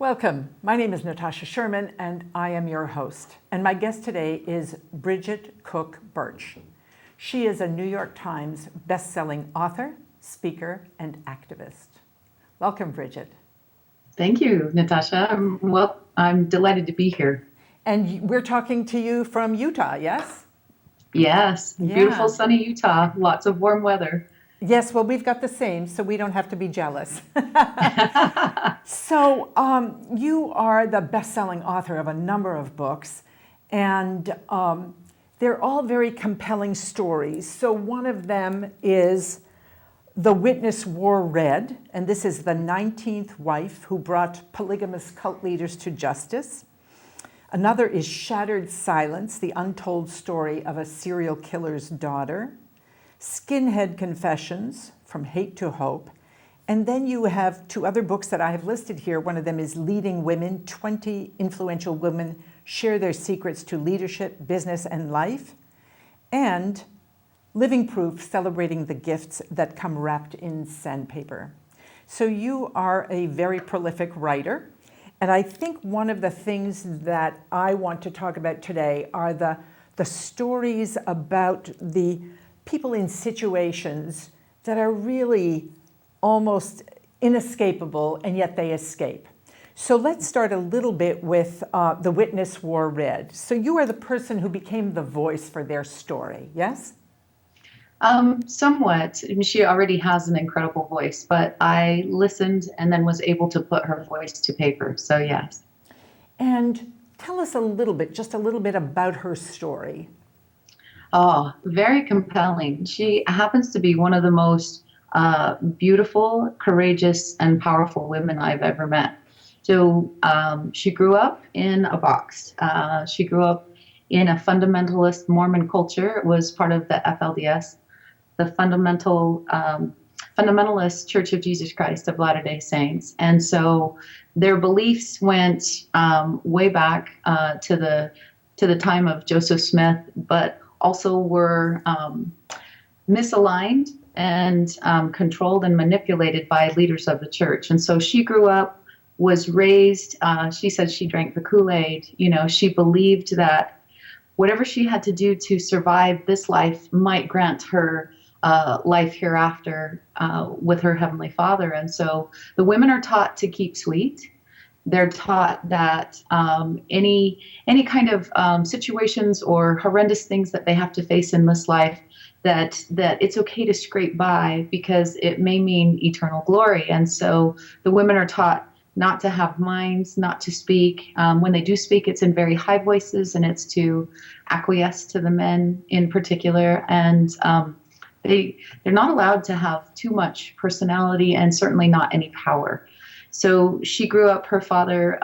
Welcome. My name is Natasha Sherman, and I am your host. And my guest today is Bridget Cook Birch. She is a New York Times best-selling author, speaker, and activist. Welcome, Bridget. Thank you, Natasha. I'm delighted to be here. And we're talking to you from Utah, yes? Yes, Yeah. beautiful sunny Utah, lots of warm weather. Yes, well, we've got the same, so we don't have to be jealous. So you are the best-selling author of a number of books, and they're all very compelling stories. So one of them is The Witness Wore Red, and this is the 19th wife who brought polygamous cult leaders to justice. Another is Shattered Silence, the untold story of a serial killer's daughter. Skinhead Confessions, From Hate to Hope. And then you have two other books that I have listed here. One of them is Leading Women, 20 Influential Women Share Their Secrets to Leadership, Business, and Life. And Living Proof, Celebrating the Gifts That Come Wrapped in Sandpaper. So you are a very prolific writer. And I think one of the things that I want to talk about today are the stories about the people in situations that are really almost inescapable, and yet they escape. So let's start a little bit with The Witness Wore Red. So you are the person who became the voice for their story, yes? Somewhat. I mean, she already has an incredible voice, but I listened and then was able to put her voice to paper. So yes. And tell us just a little bit about her story. Oh, very compelling. She happens to be one of the most beautiful, courageous, and powerful women I've ever met. So she grew up in a box. She grew up in a fundamentalist Mormon culture. It was part of the FLDS, the Fundamentalist Church of Jesus Christ of Latter-day Saints. And so their beliefs went way back to the time of Joseph Smith, but also were misaligned and controlled and manipulated by leaders of the church. And so she grew up, was raised, she said she drank the Kool-Aid. You know, she believed that whatever she had to do to survive this life might grant her life hereafter with her Heavenly Father. And so the women are taught to keep sweet. They're taught that any kind of situations or horrendous things that they have to face in this life, that it's okay to scrape by because it may mean eternal glory. And so the women are taught not to have minds, not to speak. When they do speak, it's in very high voices, and it's to acquiesce to the men in particular. And they're not allowed to have too much personality, and certainly not any power. So she grew up, her father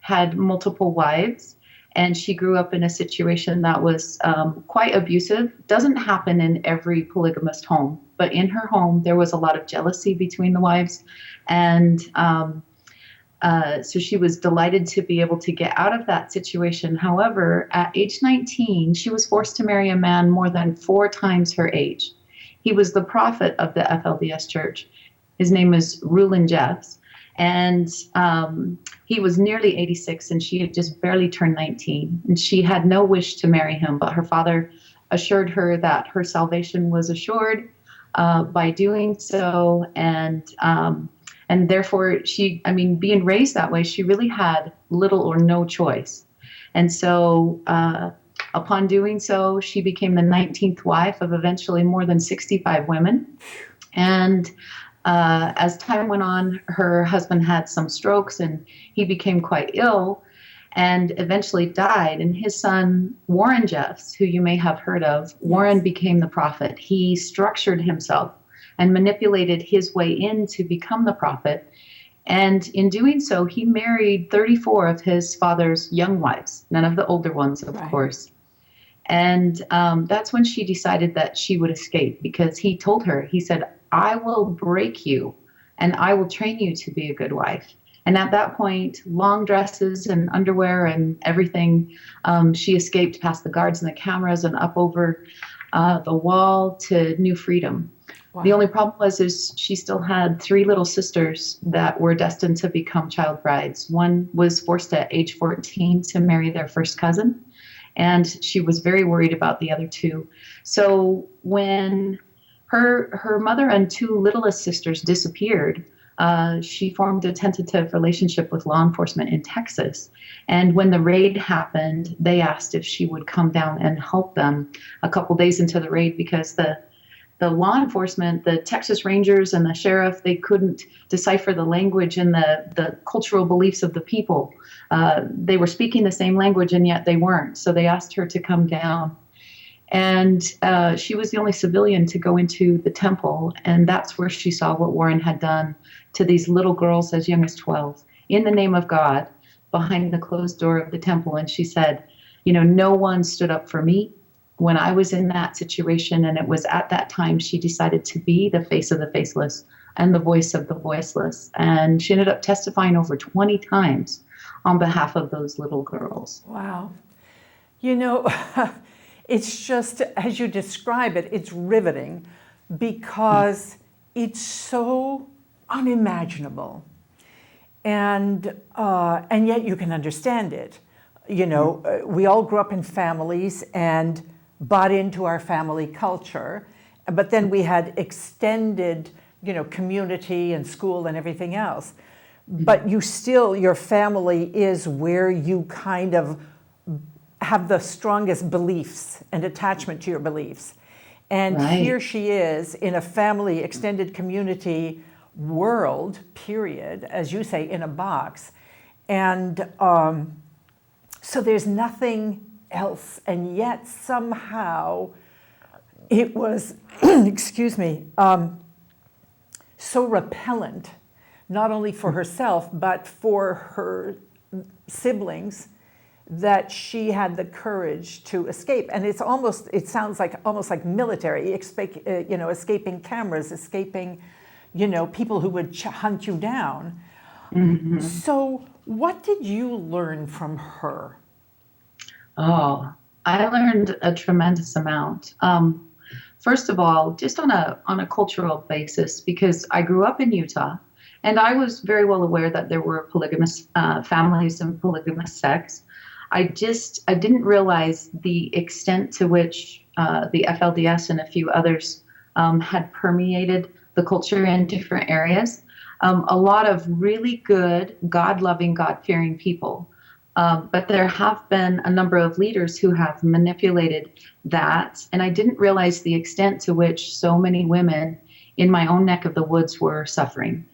had multiple wives, and she grew up in a situation that was quite abusive. Doesn't happen in every polygamist home, but in her home, there was a lot of jealousy between the wives. And so she was delighted to be able to get out of that situation. However, at age 19, she was forced to marry a man more than 4 times her age. He was the prophet of the FLDS church. His name is Rulin Jeffs. And he was nearly 86, and she had just barely turned 19. And she had no wish to marry him, but her father assured her that her salvation was assured by doing so. And therefore, being raised that way, she really had little or no choice. And so upon doing so, she became the 19th wife of eventually more than 65 women. And as time went on, her husband had some strokes, and he became quite ill and eventually died. And his son, Warren Jeffs, who you may have heard of, Warren became the prophet. He structured himself and manipulated his way in to become the prophet. And in doing so, he married 34 of his father's young wives, none of the older ones, of course. And that's when she decided that she would escape, because he told her, he said, I will break you and I will train you to be a good wife. And at that point, long dresses and underwear and everything, she escaped past the guards and the cameras and up over The Wall to New Freedom. Wow. The only problem was is she still had three little sisters that were destined to become child brides. One was forced at age 14 to marry their first cousin, and she was very worried about the other two. So when her mother and two littlest sisters disappeared, she formed a tentative relationship with law enforcement in Texas. And when the raid happened, they asked if she would come down and help them a couple days into the raid, because the law enforcement, the Texas Rangers and the sheriff, they couldn't decipher the language and the cultural beliefs of the people. They were speaking the same language, and yet they weren't. So they asked her to come down. And she was the only civilian to go into the temple. And that's where she saw what Warren had done to these little girls as young as 12 in the name of God behind the closed door of the temple. And she said, no one stood up for me when I was in that situation. And it was at that time she decided to be the face of the faceless and the voice of the voiceless. And she ended up testifying over 20 times on behalf of those little girls. Wow. It's just, as you describe it, it's riveting because it's so unimaginable. And yet you can understand it. We all grew up in families and bought into our family culture, but then we had extended, community and school and everything else. But your family is where you kind of have the strongest beliefs and attachment to your beliefs. And Right. Here she is in a family, extended community world, period, as you say, in a box. And so there's nothing else. And yet somehow it was, excuse me, so repellent, not only for herself, but for her siblings, that she had the courage to escape. And it sounds like almost like military, escaping cameras, escaping, people who would hunt you down. Mm-hmm. So what did you learn from her? Oh, I learned a tremendous amount. First of all, just on a cultural basis, because I grew up in Utah, and I was very well aware that there were polygamous families and polygamous sects. I didn't realize the extent to which the FLDS and a few others had permeated the culture in different areas. A lot of really good, God-loving, God-fearing people. But there have been a number of leaders who have manipulated that. And I didn't realize the extent to which so many women in my own neck of the woods were suffering.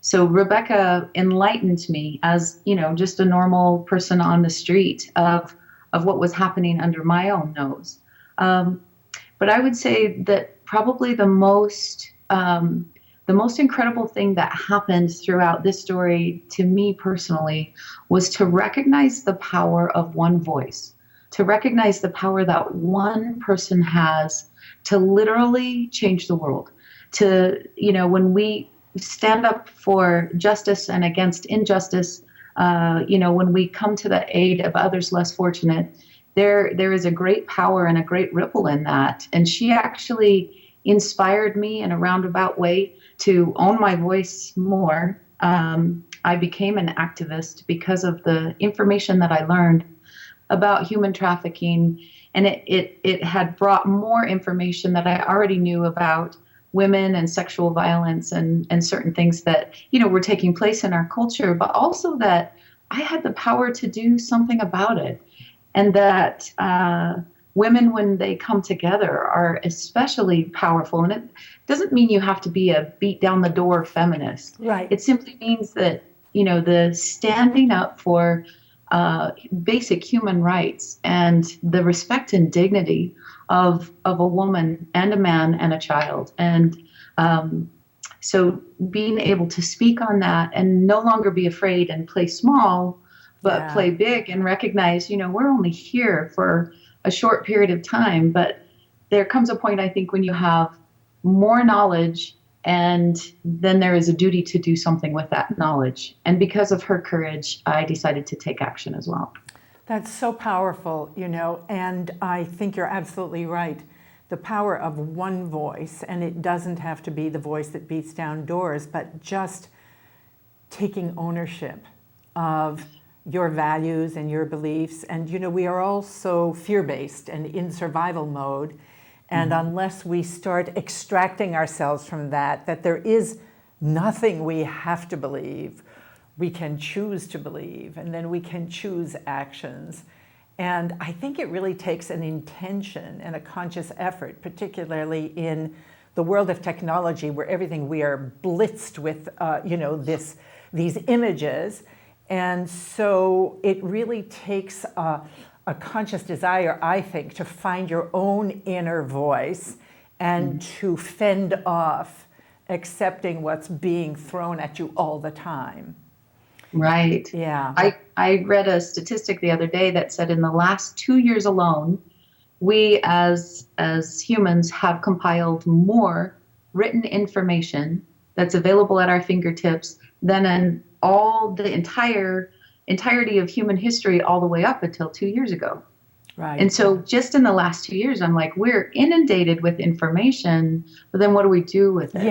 So Rebecca enlightened me as, just a normal person on the street of what was happening under my own nose. But I would say that probably the most incredible thing that happened throughout this story to me personally was to recognize the power of one voice, to recognize the power that one person has to literally change the world. When we stand up for justice and against injustice, when we come to the aid of others less fortunate, there is a great power and a great ripple in that. And she actually inspired me in a roundabout way to own my voice more. I became an activist because of the information that I learned about human trafficking, and it had brought more information that I already knew about women and sexual violence and certain things that were taking place in our culture, but also that I had the power to do something about it, and that women, when they come together, are especially powerful. And it doesn't mean you have to be a beat down the door feminist. Right. It simply means that the standing up for basic human rights and the respect and dignity of a woman and a man and a child. And so being able to speak on that and no longer be afraid and play small, but play big and recognize, we're only here for a short period of time. But there comes a point, I think, when you have more knowledge, and then there is a duty to do something with that knowledge. And because of her courage, I decided to take action as well. That's so powerful, and I think you're absolutely right. the power of one voice, and it doesn't have to be the voice that beats down doors, but just taking ownership of your values and your beliefs. And we are all so fear-based and in survival mode. And unless we start extracting ourselves from that there is nothing we have to believe, we can choose to believe, and then we can choose actions. And I think it really takes an intention and a conscious effort, particularly in the world of technology, where everything we are blitzed with, these images. And so it really takes a conscious desire, I think, to find your own inner voice and to fend off accepting what's being thrown at you all the time. Right. Yeah. I read a statistic the other day that said in the last 2 years alone, we as humans have compiled more written information that's available at our fingertips than in all the entirety of human history all the way up until 2 years ago. Right. And so just in the last 2 years, I'm like, we're inundated with information, but then what do we do with it?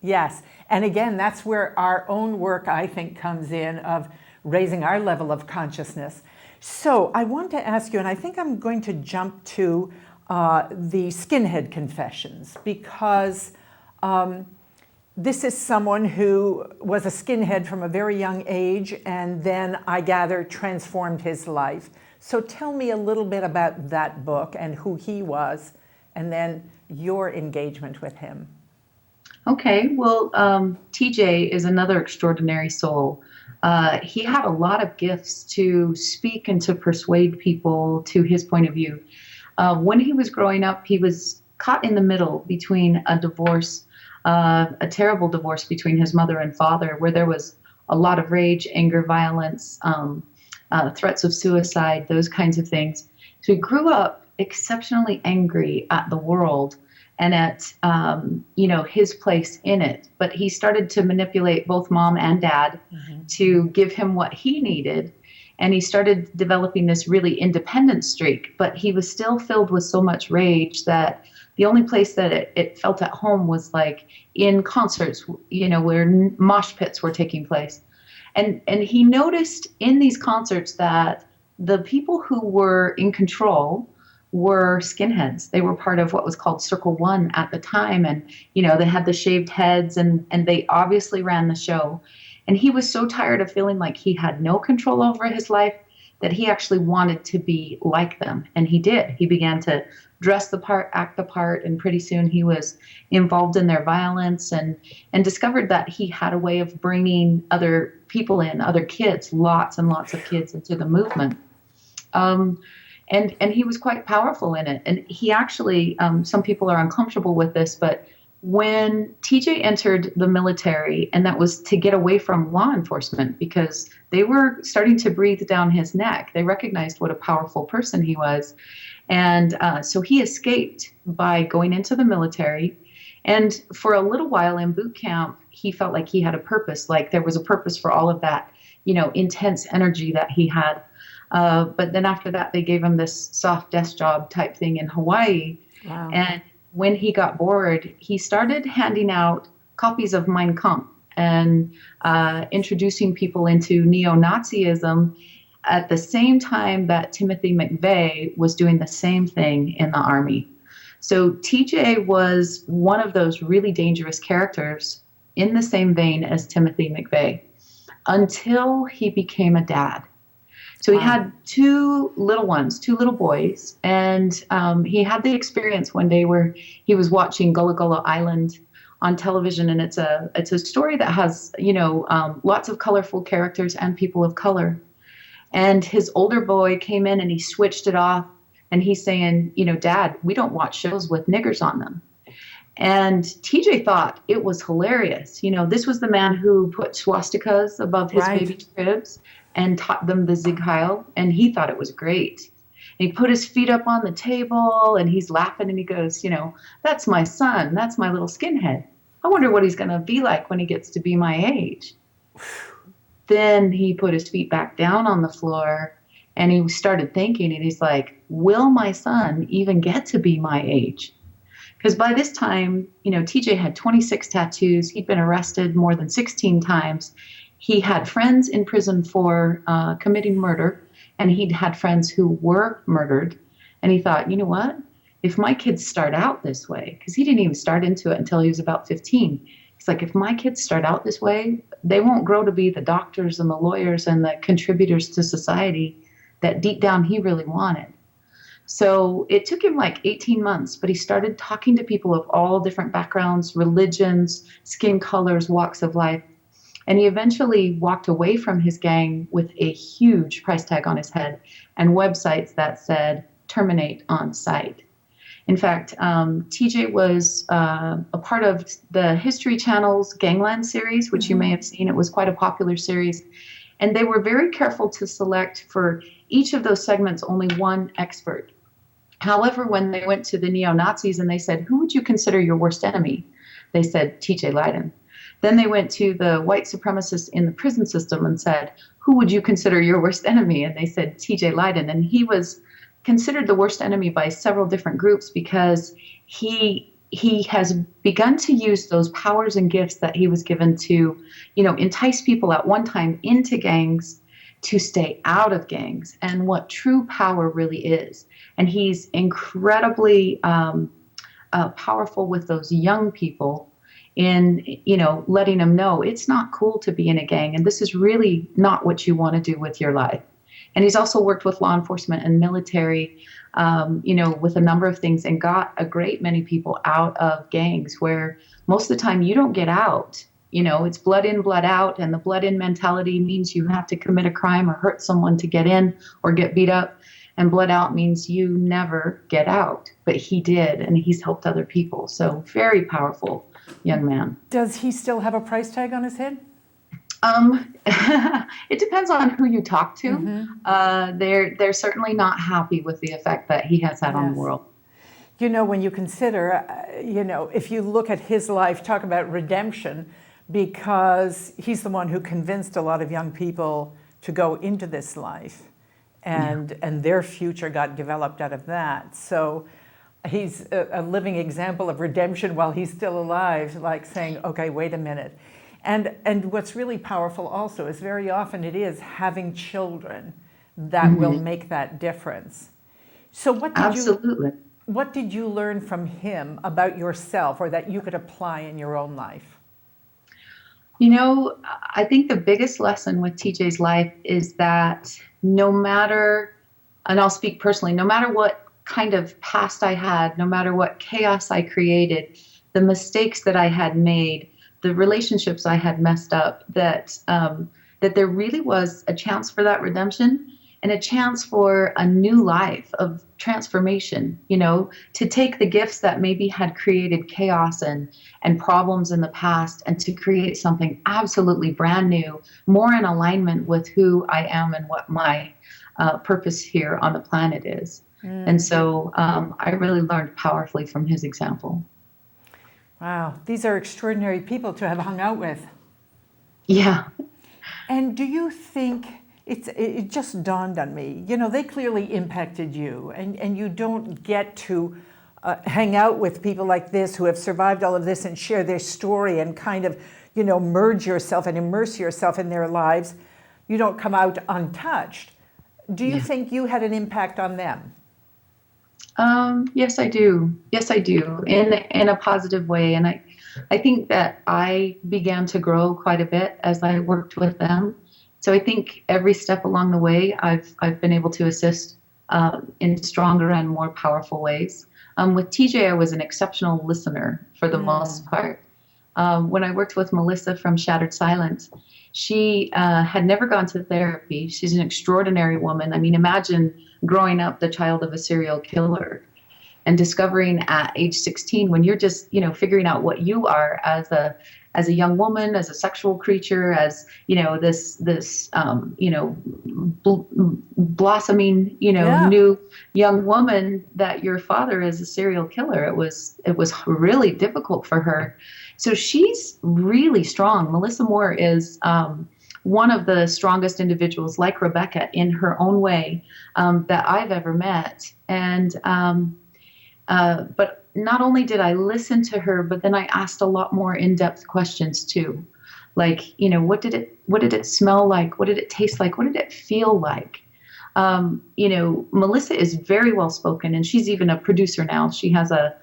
Yes. And again, that's where our own work, I think, comes in, of raising our level of consciousness. So I want to ask you, and I think I'm going to jump to the Skinhead Confessions, because this is someone who was a skinhead from a very young age, and then, I gather, transformed his life. So tell me a little bit about that book and who he was, and then your engagement with him. Okay, well, TJ is another extraordinary soul. He had a lot of gifts to speak and to persuade people to his point of view. When he was growing up, he was caught in the middle between a divorce, a terrible divorce between his mother and father, where there was a lot of rage, anger, violence, threats of suicide, those kinds of things. So he grew up exceptionally angry at the world and at his place in it. But he started to manipulate both mom and dad to give him what he needed. And he started developing this really independent streak. But he was still filled with so much rage that the only place that it felt at home was like in concerts, where mosh pits were taking place. And he noticed in these concerts that the people who were in control were skinheads. They were part of what was called Circle One at the time. And, they had the shaved heads and they obviously ran the show. And he was so tired of feeling like he had no control over his life that he actually wanted to be like them. And he did. He began to dress the part, act the part, and pretty soon he was involved in their violence and discovered that he had a way of bringing other people in, other kids, lots and lots of kids into the movement. And he was quite powerful in it. And he actually, some people are uncomfortable with this, but when TJ entered the military, and that was to get away from law enforcement because they were starting to breathe down his neck, they recognized what a powerful person he was. And so he escaped by going into the military. And for a little while in boot camp, he felt like he had a purpose, like there was a purpose for all of that, intense energy that he had. But then after that, they gave him this soft desk job type thing in Hawaii. Wow. And when he got bored, he started handing out copies of Mein Kampf and introducing people into neo-Nazism at the same time that Timothy McVeigh was doing the same thing in the army. So TJ was one of those really dangerous characters in the same vein as Timothy McVeigh until he became a dad. So he had two little boys, and he had the experience one day where he was watching Gullah Gullah Island on television, and it's a story that has lots of colorful characters and people of color. And his older boy came in and he switched it off, and he's saying, Dad, we don't watch shows with niggers on them. And TJ thought it was hilarious. This was the man who put swastikas above his baby's cribs and taught them the Zig Heil, and he thought it was great. And he put his feet up on the table, and he's laughing, and he goes, that's my son. That's my little skinhead. I wonder what he's going to be like when he gets to be my age. Then he put his feet back down on the floor, and he started thinking, and he's like, will my son even get to be my age? Because by this time, TJ had 26 tattoos. He'd been arrested more than 16 times. He had friends in prison for committing murder, and he'd had friends who were murdered. And he thought, you know what? If my kids start out this way, because he didn't even start into it until he was about 15. He's like, if my kids start out this way, they won't grow to be the doctors and the lawyers and the contributors to society that deep down he really wanted. So it took him like 18 months, but he started talking to people of all different backgrounds, religions, skin colors, walks of life. And he eventually walked away from his gang with a huge price tag on his head and websites that said, terminate on site. In fact, TJ was a part of the History Channel's Gangland series, which you may have seen. It was quite a popular series. And they were very careful to select for each of those segments only one expert. However, when they went to the neo-Nazis and they said, who would you consider your worst enemy? They said, TJ Leiden. Then they went to the white supremacists in the prison system and said, who would you consider your worst enemy? And they said, TJ Leiden. And he was considered the worst enemy by several different groups because he has begun to use those powers and gifts that he was given to, entice people at one time into gangs to stay out of gangs and what true power really is. And he's incredibly powerful with those young people in, letting them know it's not cool to be in a gang. And this is really not what you want to do with your life. And he's also worked with law enforcement and military, with a number of things and got a great many people out of gangs where most of the time you don't get out. It's blood in, blood out. And the blood in mentality means you have to commit a crime or hurt someone to get in or get beat up. And blood out means you never get out. But he did, and he's helped other people. So very powerful young man. Does he still have a price tag on his head? It depends on who you talk to. They're certainly not happy with the effect that he has had on the world. When you consider, if you look at his life, talk about redemption, because he's the one who convinced a lot of young people to go into this life, and their future got developed out of that. So he's a living example of redemption while he's still alive, like saying, okay, wait a minute. And what's really powerful also is very often it is having children that will make that difference. So what did you learn from him about yourself or that you could apply in your own life? I think the biggest lesson with TJ's life is that no matter, and I'll speak personally, no matter what kind of past I had, no matter what chaos I created, the mistakes that I had made, the relationships I had messed up, that there really was a chance for that redemption and a chance for a new life of transformation, to take the gifts that maybe had created chaos and problems in the past and to create something absolutely brand new, more in alignment with who I am and what my purpose here on the planet is. And so I really learned powerfully from his example. Wow, these are extraordinary people to have hung out with. Yeah. And do you think, it just dawned on me, they clearly impacted you, and you don't get to hang out with people like this who have survived all of this and share their story and kind of, merge yourself and immerse yourself in their lives. You don't come out untouched. Do you think you had an impact on them? Yes, I do. Yes, I do, in a positive way. And I think that I began to grow quite a bit as I worked with them. So I think every step along the way, I've been able to assist in stronger and more powerful ways. With TJ, I was an exceptional listener for the most part. When I worked with Melissa from Shattered Silence, she had never gone to therapy. She's an extraordinary woman. I mean, imagine growing up the child of a serial killer and discovering at age 16, when you're just, figuring out what you are as a young woman, as a sexual creature, as, this blossoming, new young woman, that your father is a serial killer. It was really difficult for her. So she's really strong. Melissa Moore is one of the strongest individuals, like Rebecca, in her own way, that I've ever met. And but not only did I listen to her, but then I asked a lot more in-depth questions too. Like, what did it smell like? What did it taste like? What did it feel like? Melissa is very well spoken, and she's even a producer now. She has a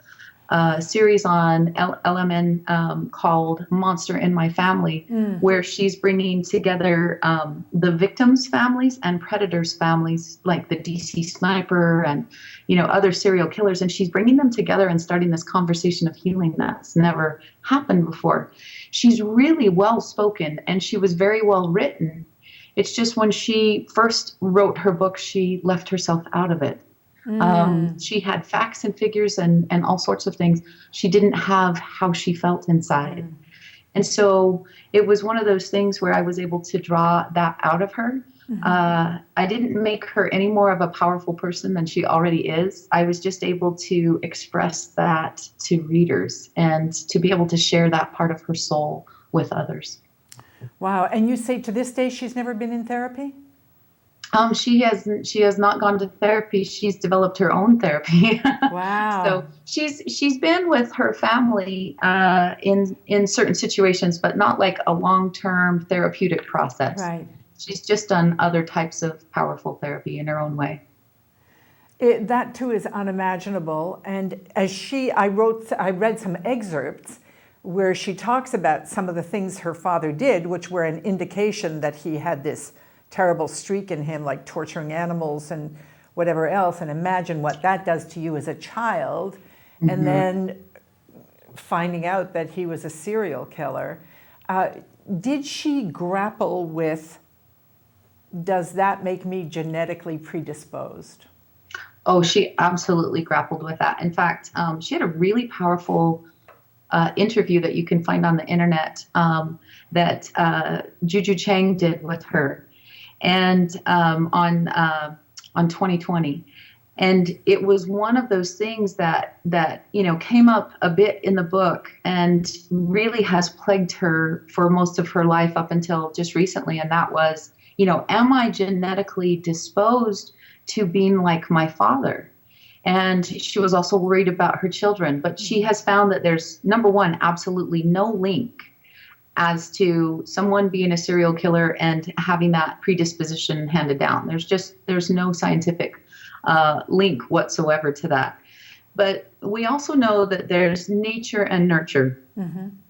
series on LMN called Monster in My Family, where she's bringing together the victims' families and predators' families, like the DC sniper and, other serial killers. And she's bringing them together and starting this conversation of healing that's never happened before. She's really well spoken, and she was very well written. It's just when she first wrote her book, she left herself out of it. She had facts and figures and all sorts of things. She didn't have how she felt inside. And so it was one of those things where I was able to draw that out of her. I didn't make her any more of a powerful person than she already is. I was just able to express that to readers and to be able to share that part of her soul with others. Wow. And you say to this day she's never been in therapy? She has not gone to therapy. She's developed her own therapy. Wow. So she's been with her family in certain situations, but not like a long-term therapeutic process. Right. She's just done other types of powerful therapy in her own way. That too is unimaginable. And I read some excerpts where she talks about some of the things her father did, which were an indication that he had this terrible streak in him, like torturing animals and whatever else. And imagine what that does to you as a child. And then finding out that he was a serial killer. Did she grapple with, does that make me genetically predisposed? Oh, she absolutely grappled with that. In fact, she had a really powerful interview that you can find on the internet that Juju Chang did with her, and on 2020. And it was one of those things that came up a bit in the book and really has plagued her for most of her life up until just recently. And that was, am I genetically disposed to being like my father? And she was also worried about her children. But she has found that there's, number one, absolutely no link as to someone being a serial killer and having that predisposition handed down. There's no scientific link whatsoever to that. But we also know that there's nature and nurture.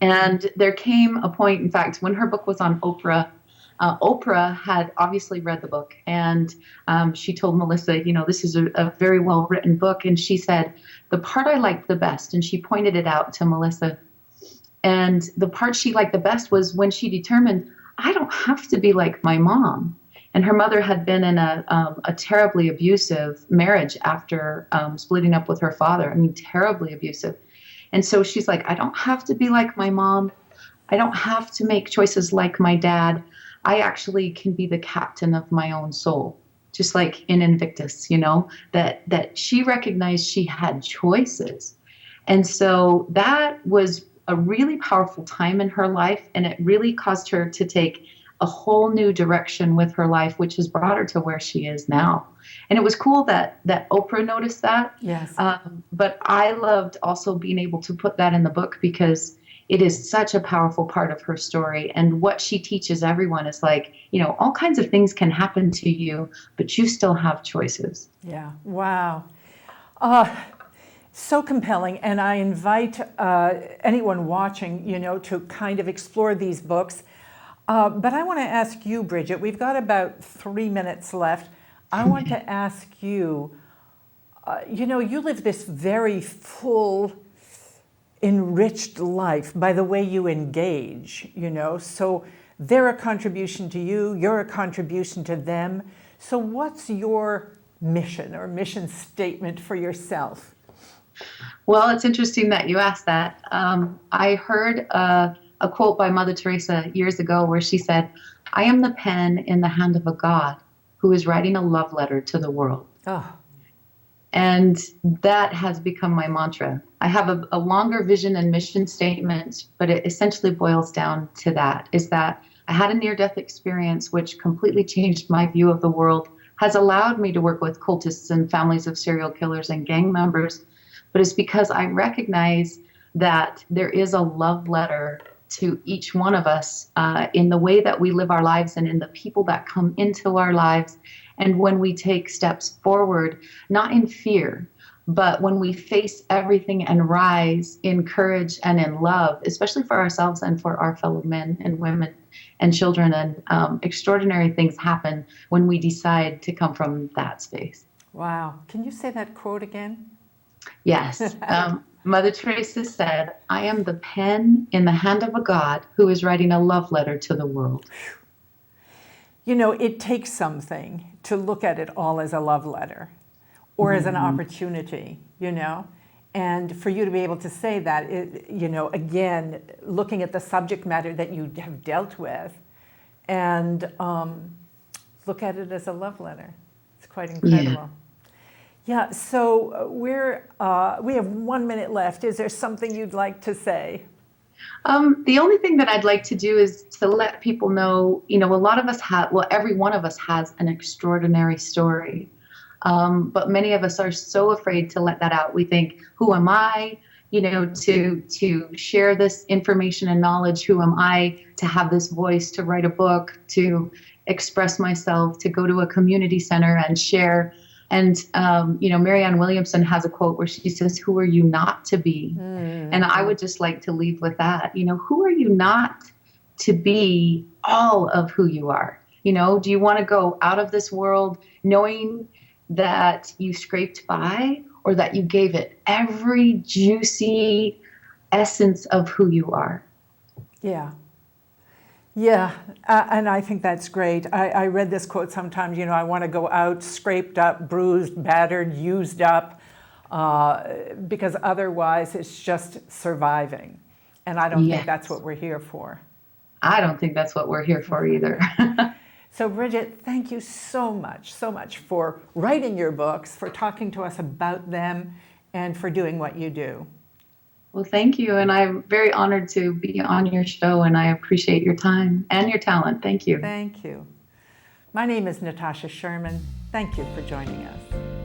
And there came a point, in fact, when her book was on Oprah, Oprah had obviously read the book, and she told Melissa, this is a very well written book. And she said, the part I liked the best, and she pointed it out to Melissa, and the part she liked the best was when she determined, I don't have to be like my mom. And her mother had been in a terribly abusive marriage after splitting up with her father. I mean, terribly abusive. And so she's like, I don't have to be like my mom. I don't have to make choices like my dad. I actually can be the captain of my own soul, just like in Invictus, that she recognized she had choices. And so that was a really powerful time in her life, and it really caused her to take a whole new direction with her life, which has brought her to where she is now. And it was cool that Oprah noticed that. Yes. But I loved also being able to put that in the book because it is such a powerful part of her story. And what she teaches everyone is like, all kinds of things can happen to you, but you still have choices. Yeah. Wow. So compelling. And I invite anyone watching, to kind of explore these books. But I want to ask you, Bridget, we've got about 3 minutes left. I want to ask you, you live this very full, enriched life by the way you engage, so they're a contribution to you, you're a contribution to them. So what's your mission or mission statement for yourself? Well, it's interesting that you asked that. I heard a quote by Mother Teresa years ago where she said, I am the pen in the hand of a God who is writing a love letter to the world. Oh. And that has become my mantra. I have a longer vision and mission statement, but it essentially boils down to that, is that I had a near-death experience which completely changed my view of the world, has allowed me to work with cultists and families of serial killers and gang members. but it's because I recognize that there is a love letter to each one of us in the way that we live our lives and in the people that come into our lives. And when we take steps forward, not in fear, but when we face everything and rise in courage and in love, especially for ourselves and for our fellow men and women and children, and extraordinary things happen when we decide to come from that space. Wow. Can you say that quote again? Yes. Mother Teresa said, "I am the pen in the hand of a God who is writing a love letter to the world." You know, it takes something to look at it all as a love letter or as an opportunity, you know? And for you to be able to say that, you know, again, looking at the subject matter that you have dealt with and look at it as a love letter. It's quite incredible. Yeah, so we have 1 minute left. Is there something you'd like to say? The only thing that I'd like to do is to let people know, you know, a lot of us have, well, every one of us has an extraordinary story. But many of us are so afraid to let that out. We think, who am I, you know, to share this information and knowledge? Who am I to have this voice, to write a book, to express myself, to go to a community center and share? And, you know, Marianne Williamson has a quote where she says, "Who are you not to be?" And I would just like to leave with that. You know, who are you not to be all of who you are? You know, do you want to go out of this world knowing that you scraped by, or that you gave it every juicy essence of who you are? Yeah. Yeah, and I think that's great. I read this quote sometimes, you know, I want to go out scraped up, bruised, battered, used up, because otherwise it's just surviving. And I don't think that's what we're here for. I don't think that's what we're here for either. So Bridget, thank you so much for writing your books, for talking to us about them, and for doing what you do. Well, thank you. And I'm very honored to be on your show, and I appreciate your time and your talent. Thank you. Thank you. My name is Natasha Sherman. Thank you for joining us.